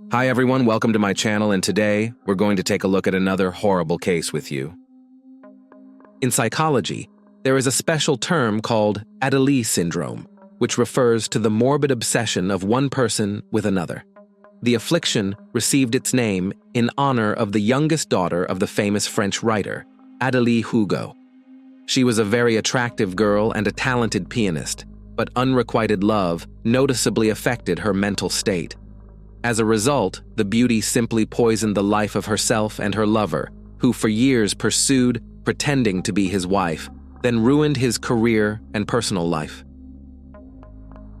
Hi everyone, welcome to my channel, and today we're going to take a look at another horrible case with you. In psychology, there is a special term called Adderley syndrome, which refers to the morbid obsession of one person with another. The affliction received its name in honor of the youngest daughter of the famous French writer, Adélie Hugo. She was a very attractive girl and a talented pianist, but unrequited love noticeably affected her mental state. As a result, the beauty simply poisoned the life of herself and her lover, who for years pursued, pretending to be his wife, then ruined his career and personal life.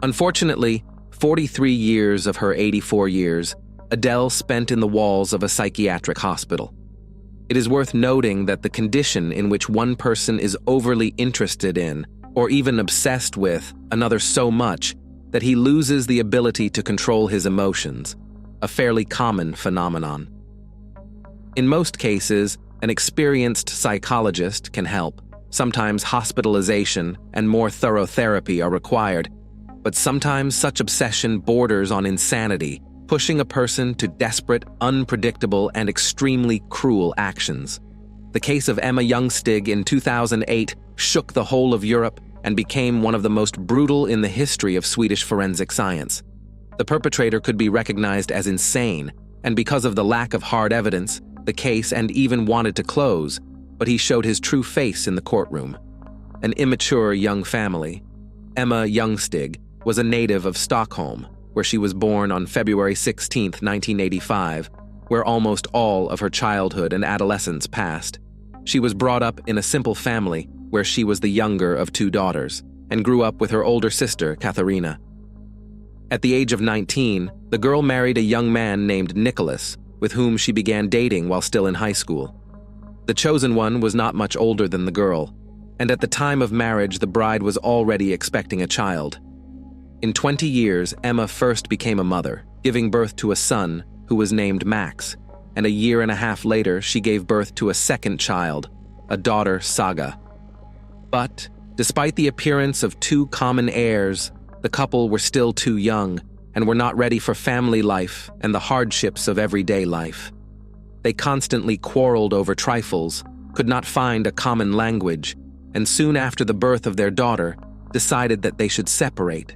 Unfortunately, 43 years of her 84 years, Adele spent in the walls of a psychiatric hospital. It is worth noting that the condition in which one person is overly interested in, or even obsessed with, another so much that he loses the ability to control his emotions, a fairly common phenomenon. In most cases, an experienced psychologist can help. Sometimes hospitalization and more thorough therapy are required, but sometimes such obsession borders on insanity, pushing a person to desperate, unpredictable, and extremely cruel actions. The case of Emma Ljungstig in 2008 shook the whole of Europe and became one of the most brutal in the history of Swedish forensic science. The perpetrator could be recognized as insane, and because of the lack of hard evidence, the case and even wanted to close, but he showed his true face in the courtroom. An immature young family. Emma Ljungstig was a native of Stockholm, where she was born on February 16, 1985, where almost all of her childhood and adolescence passed. She was brought up in a simple family where she was the younger of two daughters, and grew up with her older sister, Katharina. At the age of 19, the girl married a young man named Nicholas, with whom she began dating while still in high school. The chosen one was not much older than the girl, and at the time of marriage the bride was already expecting a child. In 20 years, Emma first became a mother, giving birth to a son who was named Max, and a year and a half later she gave birth to a second child, a daughter, Saga. But, despite the appearance of two common heirs, the couple were still too young and were not ready for family life and the hardships of everyday life. They constantly quarreled over trifles, could not find a common language, and soon after the birth of their daughter, decided that they should separate.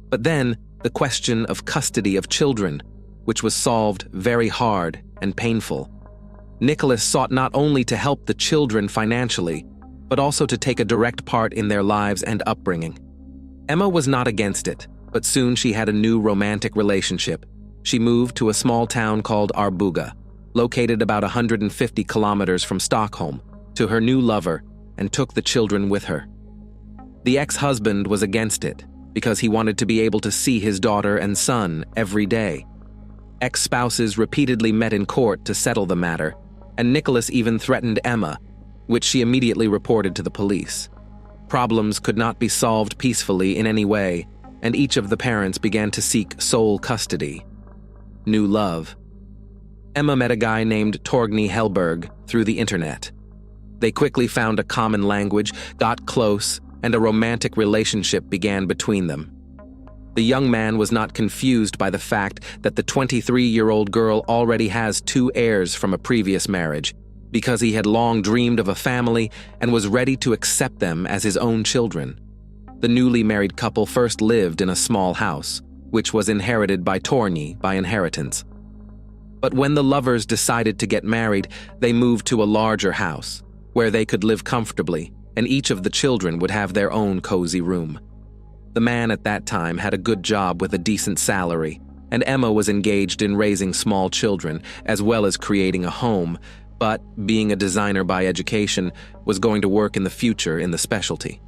But then, the question of custody of children, which was solved very hard and painful. Nicholas sought not only to help the children financially, but also to take a direct part in their lives and upbringing. Emma was not against it, but soon she had a new romantic relationship. She moved to a small town called Arboga, located about 150 kilometers from Stockholm, to her new lover, and took the children with her. The ex-husband was against it, because he wanted to be able to see his daughter and son every day. Ex-spouses repeatedly met in court to settle the matter, and Nicholas even threatened Emma, which she immediately reported to the police. Problems could not be solved peacefully in any way, and each of the parents began to seek sole custody. New love. Emma met a guy named Torgny Hellberg through the internet. They quickly found a common language, got close, and a romantic relationship began between them. The young man was not confused by the fact that the 23-year-old girl already has two heirs from a previous marriage, because he had long dreamed of a family and was ready to accept them as his own children. The newly married couple first lived in a small house, which was inherited by Torgny by inheritance. But when the lovers decided to get married, they moved to a larger house, where they could live comfortably, and each of the children would have their own cozy room. The man at that time had a good job with a decent salary, and Emma was engaged in raising small children, as well as creating a home, but, being a designer by education, was going to work in the future in the specialty.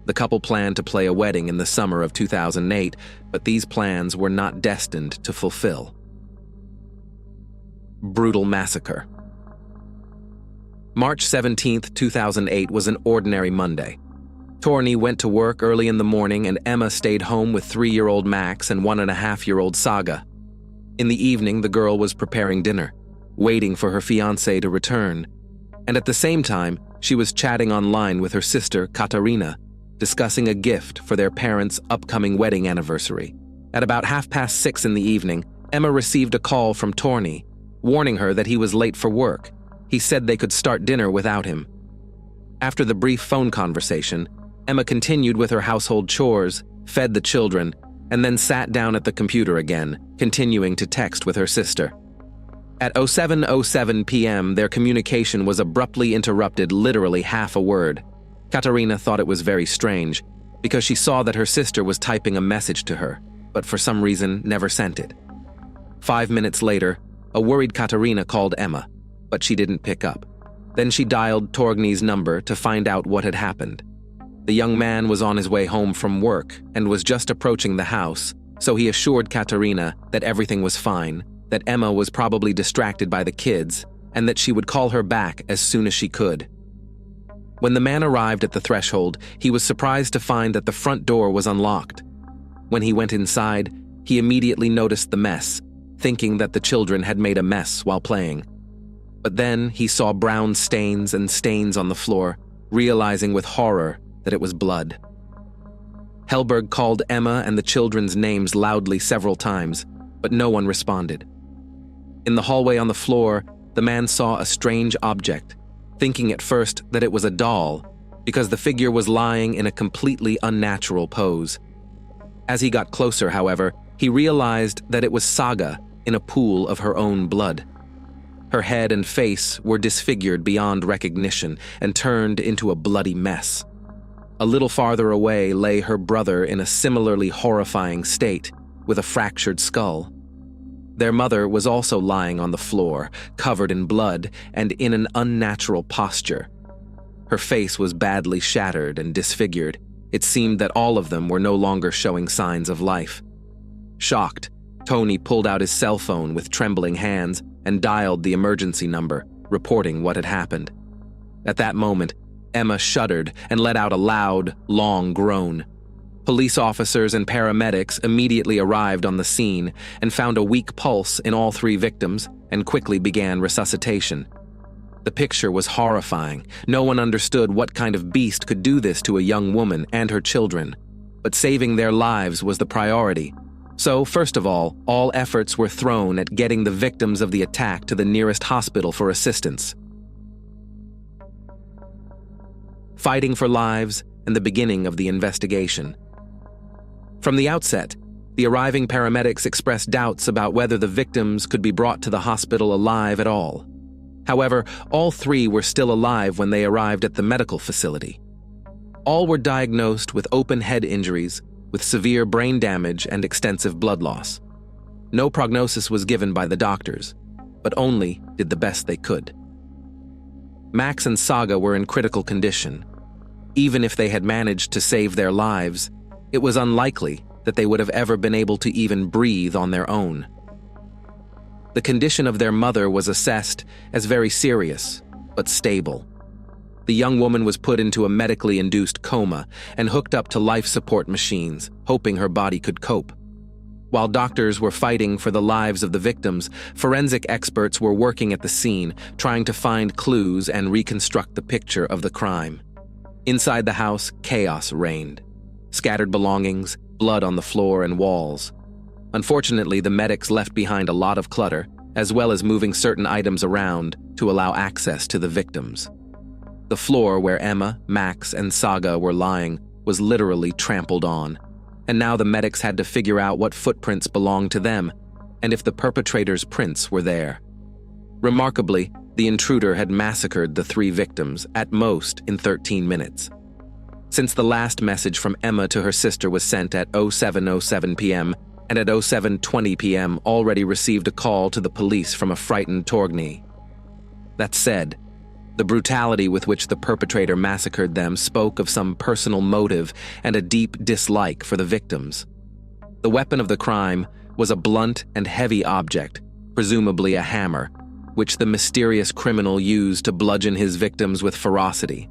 The couple planned to play a wedding in the summer of 2008, but these plans were not destined to fulfill. Brutal massacre. March 17, 2008 was an ordinary Monday. Torgny went to work early in the morning and Emma stayed home with 3-year-old Max and 1.5-year-old Saga. In the evening, the girl was preparing dinner, waiting for her fiancé to return, and at the same time, she was chatting online with her sister, Katarina, discussing a gift for their parents' upcoming wedding anniversary. At about 6:30 in the evening, Emma received a call from Torney, warning her that he was late for work. He said they could start dinner without him. After the brief phone conversation, Emma continued with her household chores, fed the children, and then sat down at the computer again, continuing to text with her sister. At 07:07 p.m., their communication was abruptly interrupted, literally half a word. Katerina thought it was very strange, because she saw that her sister was typing a message to her, but for some reason never sent it. 5 minutes later, a worried Katerina called Emma, but she didn't pick up. Then she dialed Torgny's number to find out what had happened. The young man was on his way home from work and was just approaching the house, so he assured Katerina that everything was fine, that Emma was probably distracted by the kids, and that she would call her back as soon as she could. When the man arrived at the threshold, he was surprised to find that the front door was unlocked. When he went inside, he immediately noticed the mess, thinking that the children had made a mess while playing. But then he saw brown stains and stains on the floor, realizing with horror that it was blood. Hellberg called Emma and the children's names loudly several times, but no one responded. In the hallway on the floor, the man saw a strange object, thinking at first that it was a doll, because the figure was lying in a completely unnatural pose. As he got closer, however, he realized that it was Saga in a pool of her own blood. Her head and face were disfigured beyond recognition and turned into a bloody mess. A little farther away lay her brother in a similarly horrifying state, with a fractured skull. Their mother was also lying on the floor, covered in blood and in an unnatural posture. Her face was badly shattered and disfigured. It seemed that all of them were no longer showing signs of life. Shocked, Tony pulled out his cell phone with trembling hands and dialed the emergency number, reporting what had happened. At that moment, Emma shuddered and let out a loud, long groan. Police officers and paramedics immediately arrived on the scene and found a weak pulse in all three victims and quickly began resuscitation. The picture was horrifying. No one understood what kind of beast could do this to a young woman and her children. But saving their lives was the priority. So, first of all efforts were thrown at getting the victims of the attack to the nearest hospital for assistance. Fighting for lives and the beginning of the investigation. From the outset, the arriving paramedics expressed doubts about whether the victims could be brought to the hospital alive at all. However, all three were still alive when they arrived at the medical facility. All were diagnosed with open head injuries, with severe brain damage and extensive blood loss. No prognosis was given by the doctors, but only did the best they could. Max and Saga were in critical condition. Even if they had managed to save their lives, it was unlikely that they would have ever been able to even breathe on their own. The condition of their mother was assessed as very serious, but stable. The young woman was put into a medically induced coma and hooked up to life support machines, hoping her body could cope. While doctors were fighting for the lives of the victims, forensic experts were working at the scene, trying to find clues and reconstruct the picture of the crime. Inside the house, chaos reigned. Scattered belongings, blood on the floor and walls. Unfortunately, the medics left behind a lot of clutter, as well as moving certain items around to allow access to the victims. The floor where Emma, Max, and Saga were lying was literally trampled on, and now the medics had to figure out what footprints belonged to them and if the perpetrator's prints were there. Remarkably, the intruder had massacred the three victims, at most in 13 minutes. Since the last message from Emma to her sister was sent at 07:07 p.m., and at 07:20 p.m. already received a call to the police from a frightened Torgny. That said, the brutality with which the perpetrator massacred them spoke of some personal motive and a deep dislike for the victims. The weapon of the crime was a blunt and heavy object, presumably a hammer, which the mysterious criminal used to bludgeon his victims with ferocity.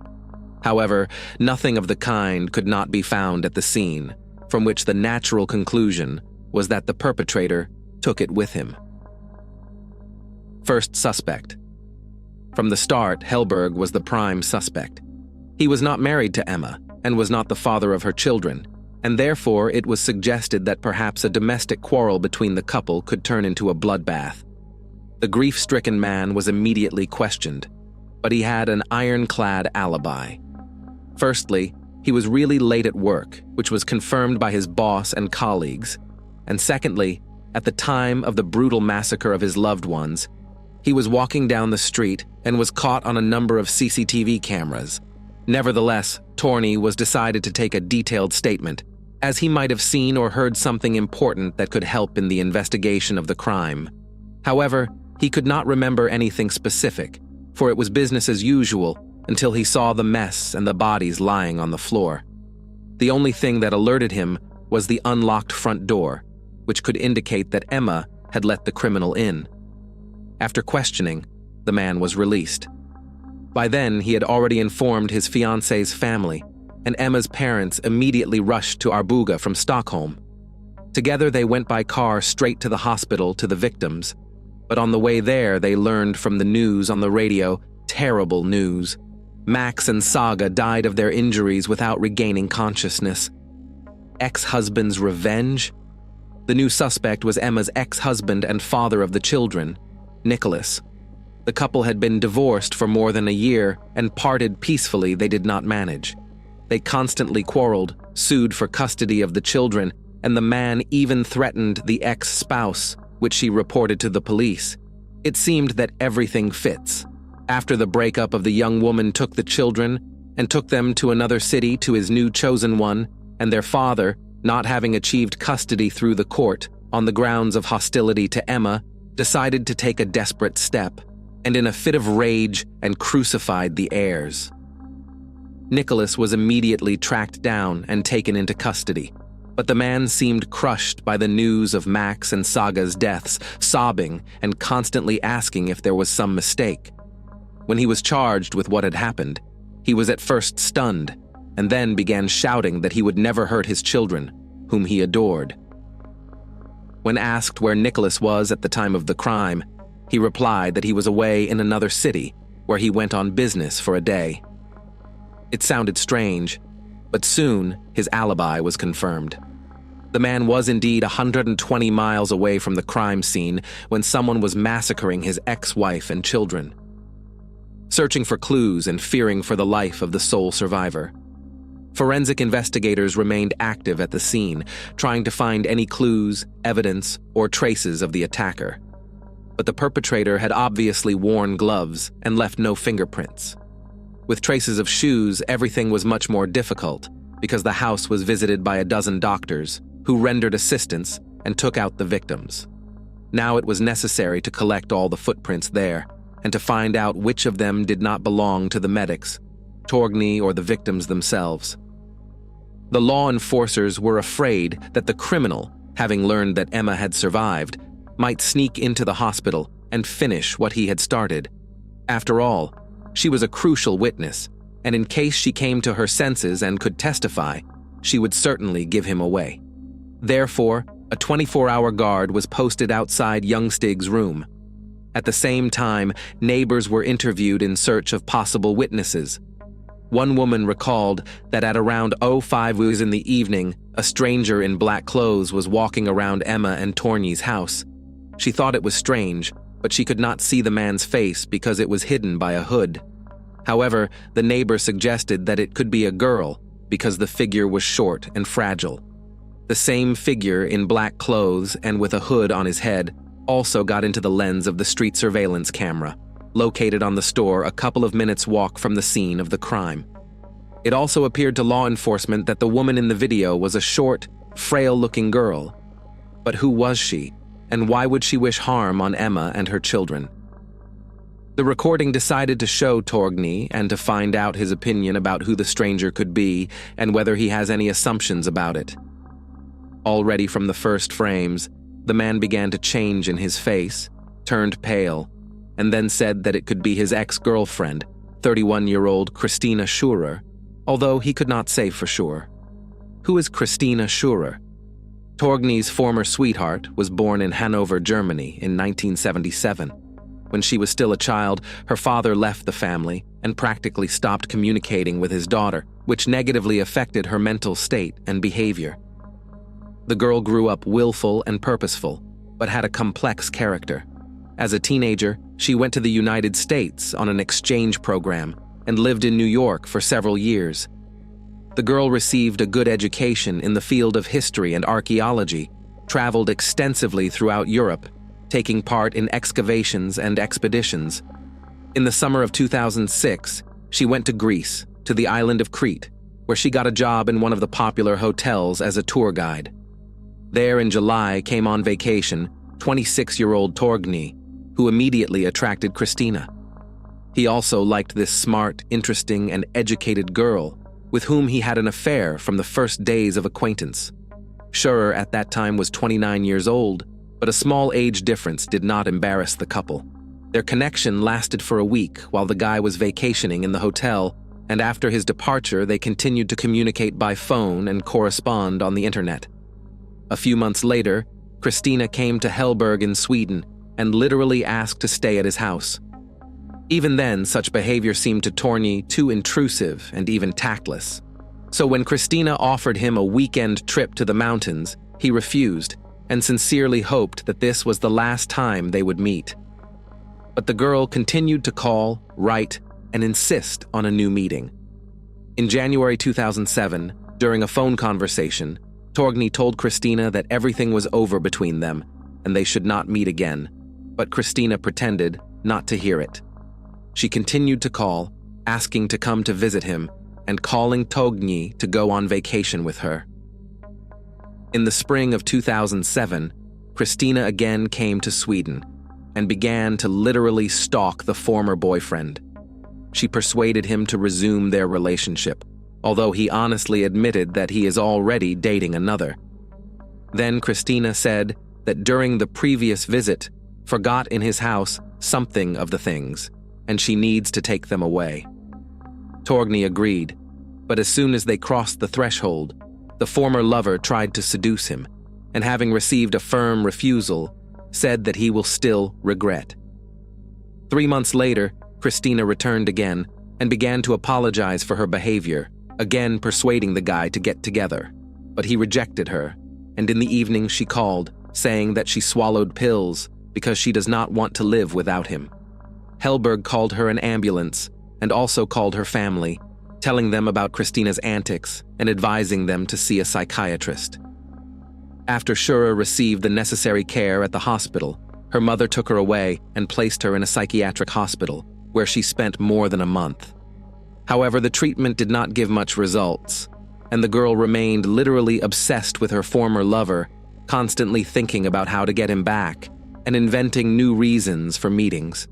However, nothing of the kind could not be found at the scene, from which the natural conclusion was that the perpetrator took it with him. First suspect. From the start, Hellberg was the prime suspect. He was not married to Emma and was not the father of her children. and therefore it was suggested that perhaps a domestic quarrel between the couple could turn into a bloodbath. The grief-stricken man was immediately questioned, but he had an ironclad alibi. Firstly, he was really late at work, which was confirmed by his boss and colleagues, and secondly, at the time of the brutal massacre of his loved ones, he was walking down the street and was caught on a number of CCTV cameras. Nevertheless, Torney was decided to take a detailed statement, as he might have seen or heard something important that could help in the investigation of the crime. However, he could not remember anything specific, for it was business as usual until he saw the mess and the bodies lying on the floor. The only thing that alerted him was the unlocked front door, which could indicate that Emma had let the criminal in. After questioning, the man was released. By then, he had already informed his fiancée's family, and Emma's parents immediately rushed to Arboga from Stockholm. Together, they went by car straight to the hospital to the victims, but on the way there, they learned from the news on the radio terrible news. Max and Saga died of their injuries without regaining consciousness. Ex-husband's revenge? The new suspect was Emma's ex-husband and father of the children, Nicholas. The couple had been divorced for more than a year and parted peacefully. They did not manage. They constantly quarreled, sued for custody of the children, and the man even threatened the ex-spouse, which she reported to the police. It seemed that everything fits. After the breakup of the young woman took the children and took them to another city to his new chosen one, and their father, not having achieved custody through the court on the grounds of hostility to Emma, decided to take a desperate step, and in a fit of rage and crucified the heirs. Nicholas was immediately tracked down and taken into custody, but the man seemed crushed by the news of Max and Saga's deaths, sobbing and constantly asking if there was some mistake. When he was charged with what had happened, he was at first stunned, and then began shouting that he would never hurt his children, whom he adored. When asked where Nicholas was at the time of the crime, he replied that he was away in another city, where he went on business for a day. It sounded strange, but soon his alibi was confirmed. The man was indeed 120 miles away from the crime scene when someone was massacring his ex-wife and children. Searching for clues and fearing for the life of the sole survivor, forensic investigators remained active at the scene, trying to find any clues, evidence, or traces of the attacker. But the perpetrator had obviously worn gloves and left no fingerprints. With traces of shoes, everything was much more difficult because the house was visited by a dozen doctors who rendered assistance and took out the victims. Now it was necessary to collect all the footprints there and to find out which of them did not belong to the medics, Torgny, or the victims themselves. The law enforcers were afraid that the criminal, having learned that Emma had survived, might sneak into the hospital and finish what he had started. After all, she was a crucial witness, and in case she came to her senses and could testify, she would certainly give him away. Therefore, a 24-hour guard was posted outside Youngstig's room. At the same time, neighbors were interviewed in search of possible witnesses. One woman recalled that at around 05 in the evening, a stranger in black clothes was walking around Emma and Torgny's house. She thought it was strange, but she could not see the man's face because it was hidden by a hood. However, the neighbor suggested that it could be a girl because the figure was short and fragile. The same figure in black clothes and with a hood on his head also got into the lens of the street surveillance camera, located on the store a couple of minutes' walk from the scene of the crime. It also appeared to law enforcement that the woman in the video was a short, frail-looking girl. But who was she, and why would she wish harm on Emma and her children? The recording decided to show Torgny and to find out his opinion about who the stranger could be and whether he has any assumptions about it. Already from the first frames, the man began to change in his face, turned pale, and then said that it could be his ex-girlfriend, 31-year-old Christina Schurer, although he could not say for sure. Who is Christina Schurer? Torgny's former sweetheart was born in Hanover, Germany in 1977. When she was still a child, her father left the family and practically stopped communicating with his daughter, which negatively affected her mental state and behavior. The girl grew up willful and purposeful, but had a complex character. As a teenager, she went to the United States on an exchange program and lived in New York for several years. The girl received a good education in the field of history and archaeology, traveled extensively throughout Europe, taking part in excavations and expeditions. In the summer of 2006, she went to Greece, to the island of Crete, where she got a job in one of the popular hotels as a tour guide. There in July came on vacation 26-year-old Torgny, who immediately attracted Christina. He also liked this smart, interesting, and educated girl, with whom he had an affair from the first days of acquaintance. Scherer at that time was 29 years old, but a small age difference did not embarrass the couple. Their connection lasted for a week while the guy was vacationing in the hotel, and after his departure they continued to communicate by phone and correspond on the internet. A few months later, Christina came to Hellberg in Sweden and literally asked to stay at his house. Even then, such behavior seemed to Torgny too intrusive and even tactless. So when Christina offered him a weekend trip to the mountains, he refused and sincerely hoped that this was the last time they would meet. But the girl continued to call, write, and insist on a new meeting. In January 2007, during a phone conversation, Torgny told Christina that everything was over between them and they should not meet again, but Christina pretended not to hear it. She continued to call, asking to come to visit him, and calling Torgny to go on vacation with her. In the spring of 2007, Christina again came to Sweden and began to literally stalk the former boyfriend. She persuaded him to resume their relationship, although he honestly admitted that he is already dating another. Then Christina said that during the previous visit, forgot in his house something of the things, and she needs to take them away. Torgny agreed, but as soon as they crossed the threshold, the former lover tried to seduce him, and having received a firm refusal, said that he will still regret. 3 months later, Christina returned again and began to apologize for her behavior, again persuading the guy to get together, but he rejected her, and in the evening she called, saying that she swallowed pills because she does not want to live without him. Hellberg called her an ambulance and also called her family, telling them about Christina's antics and advising them to see a psychiatrist. After Scherer received the necessary care at the hospital, her mother took her away and placed her in a psychiatric hospital, where she spent more than a month. However, the treatment did not give much results, and the girl remained literally obsessed with her former lover, constantly thinking about how to get him back and inventing new reasons for meetings.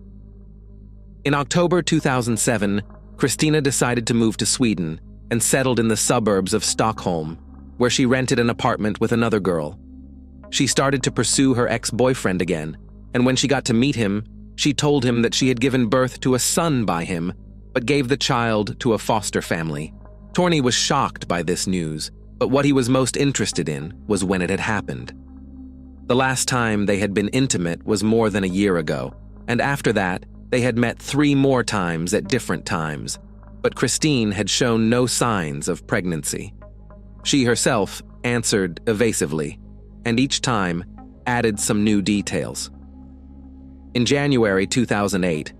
In October 2007, Christina decided to move to Sweden and settled in the suburbs of Stockholm, where she rented an apartment with another girl. She started to pursue her ex-boyfriend again, and when she got to meet him, she told him that she had given birth to a son by him, but gave the child to a foster family. Torgny was shocked by this news, but what he was most interested in was when it had happened. The last time they had been intimate was more than a year ago, and after that, they had met 3 more times at different times, but Christine had shown no signs of pregnancy. She herself answered evasively, and each time added some new details. In January 2008,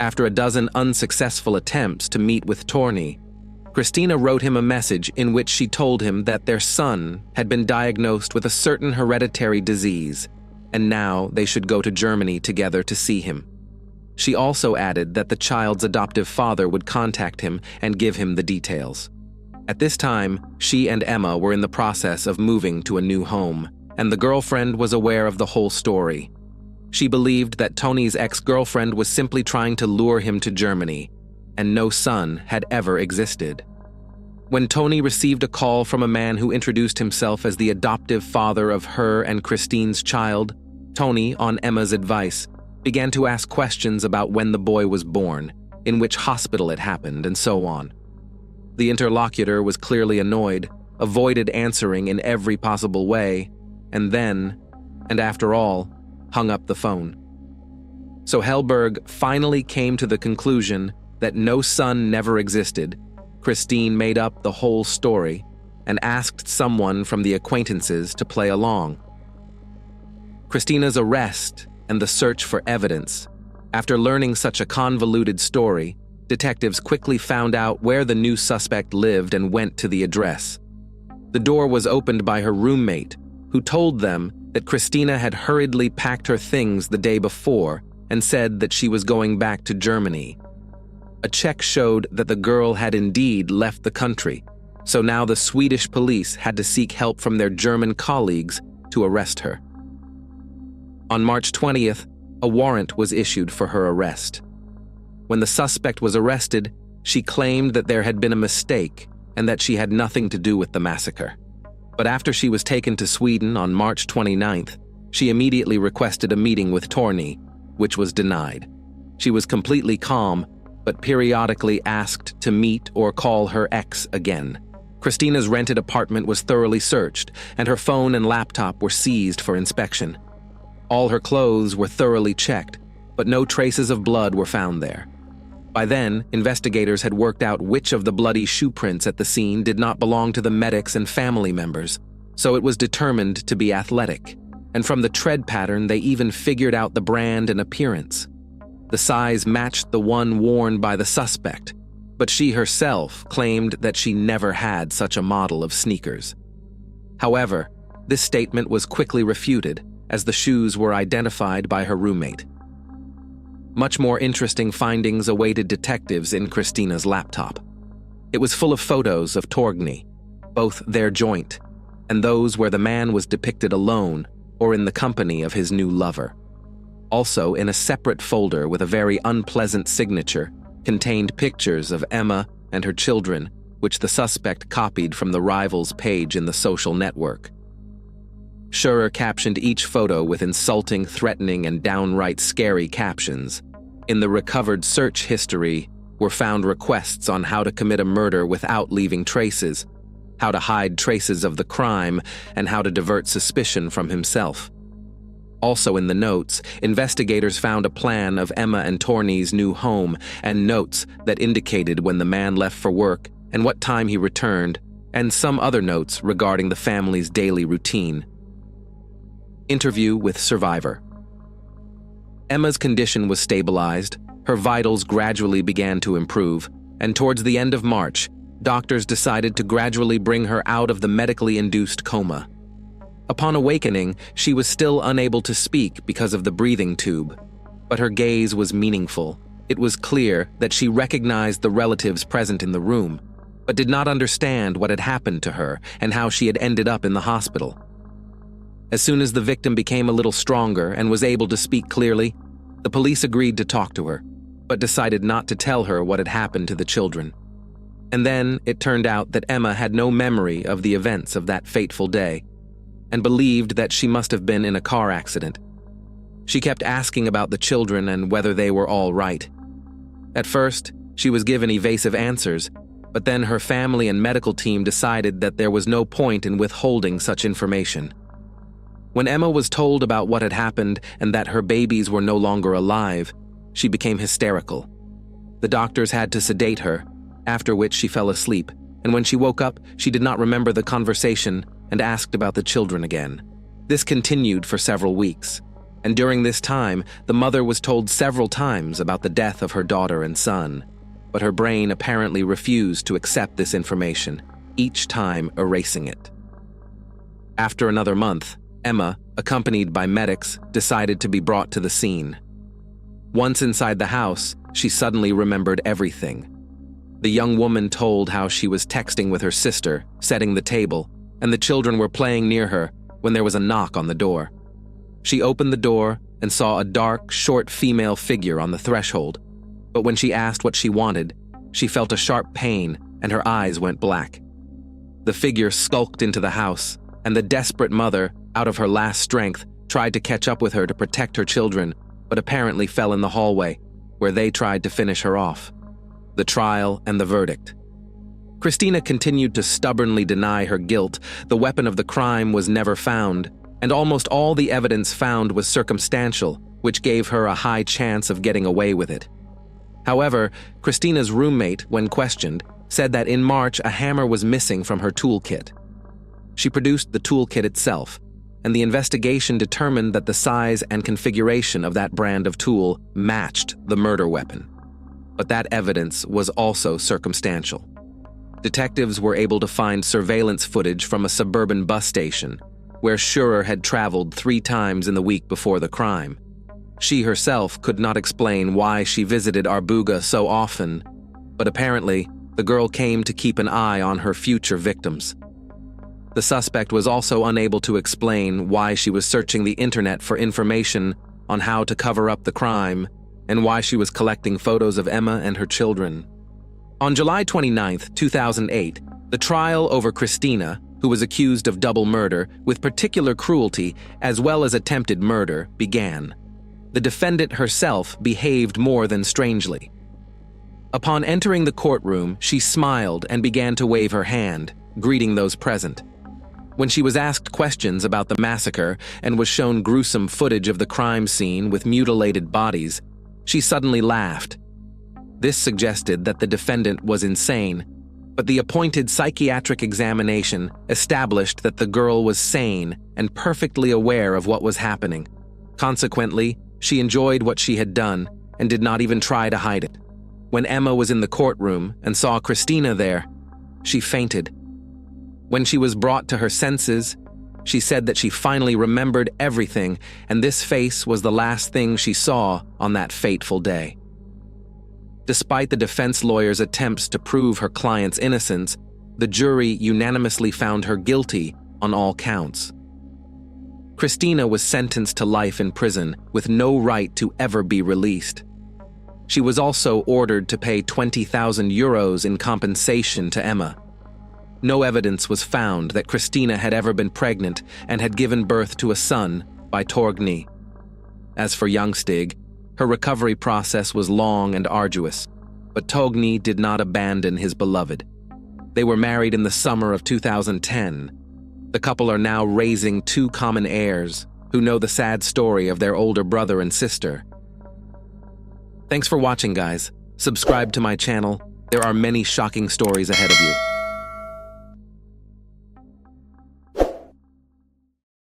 after a dozen unsuccessful attempts to meet with Torgny, Christina wrote him a message in which she told him that their son had been diagnosed with a certain hereditary disease, and now they should go to Germany together to see him. She also added that the child's adoptive father would contact him and give him the details. At this time, she and Emma were in the process of moving to a new home, and the girlfriend was aware of the whole story. She believed that Tony's ex-girlfriend was simply trying to lure him to Germany, and no son had ever existed. When Tony received a call from a man who introduced himself as the adoptive father of her and Christine's child, Tony, on Emma's advice, began to ask questions about when the boy was born, in which hospital it happened, and so on. The interlocutor was clearly annoyed, avoided answering in every possible way, and then, and after all, hung up the phone. So Hellberg finally came to the conclusion that no son never existed, Christine made up the whole story and asked someone from the acquaintances to play along. Christina's arrest and the search for evidence. After learning such a convoluted story, detectives quickly found out where the new suspect lived and went to the address. The door was opened by her roommate, who told them that Christina had hurriedly packed her things the day before and said that she was going back to Germany. A check showed that the girl had indeed left the country, so now the Swedish police had to seek help from their German colleagues to arrest her. On March 20th, a warrant was issued for her arrest. When the suspect was arrested, she claimed that there had been a mistake and that she had nothing to do with the massacre. But after she was taken to Sweden on March 29th, she immediately requested a meeting with Torny, which was denied. She was completely calm, but periodically asked to meet or call her ex again. Christina's rented apartment was thoroughly searched, and her phone and laptop were seized for inspection. All her clothes were thoroughly checked, but no traces of blood were found there. By then, investigators had worked out which of the bloody shoe prints at the scene did not belong to the medics and family members, so it was determined to be athletic, and from the tread pattern they even figured out the brand and appearance. The size matched the one worn by the suspect, but she herself claimed that she never had such a model of sneakers. However, this statement was quickly refuted, as the shoes were identified by her roommate. Much more interesting findings awaited detectives in Christina's laptop. It was full of photos of Torgny, both their joint, and those where the man was depicted alone or in the company of his new lover. Also, in a separate folder with a very unpleasant signature, contained pictures of Emma and her children, which the suspect copied from the rival's page in the social network. Schurer captioned each photo with insulting, threatening, and downright scary captions. In the recovered search history were found requests on how to commit a murder without leaving traces, how to hide traces of the crime, and how to divert suspicion from himself. Also in the notes, investigators found a plan of Emma and Torny's new home and notes that indicated when the man left for work and what time he returned, and some other notes regarding the family's daily routine. Interview with survivor. Emma's condition was stabilized, her vitals gradually began to improve, and towards the end of March, doctors decided to gradually bring her out of the medically induced coma. Upon awakening, she was still unable to speak because of the breathing tube, but her gaze was meaningful. It was clear that she recognized the relatives present in the room, but did not understand what had happened to her and how she had ended up in the hospital. As soon as the victim became a little stronger and was able to speak clearly, the police agreed to talk to her, but decided not to tell her what had happened to the children. And then it turned out that Emma had no memory of the events of that fateful day, and believed that she must have been in a car accident. She kept asking about the children and whether they were all right. At first, she was given evasive answers, but then her family and medical team decided that there was no point in withholding such information. When Emma was told about what had happened and that her babies were no longer alive, she became hysterical. The doctors had to sedate her, after which she fell asleep, and when she woke up, she did not remember the conversation and asked about the children again. This continued for several weeks, and during this time, the mother was told several times about the death of her daughter and son, but her brain apparently refused to accept this information, each time erasing it. After another month, Emma, accompanied by medics, decided to be brought to the scene. Once inside the house, she suddenly remembered everything. The young woman told how she was texting with her sister, setting the table, and the children were playing near her when there was a knock on the door. She opened the door and saw a dark, short female figure on the threshold, but when she asked what she wanted, she felt a sharp pain and her eyes went black. The figure skulked into the house, and the desperate mother, out of her last strength, tried to catch up with her to protect her children, but apparently fell in the hallway, where they tried to finish her off. The trial and the verdict. Christina continued to stubbornly deny her guilt. The weapon of the crime was never found, and almost all the evidence found was circumstantial, which gave her a high chance of getting away with it. However, Christina's roommate, when questioned, said that in March a hammer was missing from her toolkit. She produced the toolkit itself, and the investigation determined that the size and configuration of that brand of tool matched the murder weapon. But that evidence was also circumstantial. Detectives were able to find surveillance footage from a suburban bus station, where Schurer had traveled 3 times in the week before the crime. She herself could not explain why she visited Arbuga so often, but apparently, the girl came to keep an eye on her future victims. The suspect was also unable to explain why she was searching the internet for information on how to cover up the crime and why she was collecting photos of Emma and her children. On July 29, 2008, the trial over Christina, who was accused of double murder with particular cruelty as well as attempted murder, began. The defendant herself behaved more than strangely. Upon entering the courtroom, she smiled and began to wave her hand, greeting those present. When she was asked questions about the massacre and was shown gruesome footage of the crime scene with mutilated bodies, she suddenly laughed. This suggested that the defendant was insane, but the appointed psychiatric examination established that the girl was sane and perfectly aware of what was happening. Consequently, she enjoyed what she had done and did not even try to hide it. When Emma was in the courtroom and saw Christina there, she fainted. When she was brought to her senses, she said that she finally remembered everything, and this face was the last thing she saw on that fateful day. Despite the defense lawyer's attempts to prove her client's innocence, the jury unanimously found her guilty on all counts. Christina was sentenced to life in prison with no right to ever be released. She was also ordered to pay 20,000 euros in compensation to Emma. No evidence was found that Christina had ever been pregnant and had given birth to a son by Torgny. As for Youngstig, her recovery process was long and arduous, but Torgny did not abandon his beloved. They were married in the summer of 2010. The couple are now raising 2 common heirs who know the sad story of their older brother and sister. Thanks for watching, guys. Subscribe to my channel. There are many shocking stories ahead of you.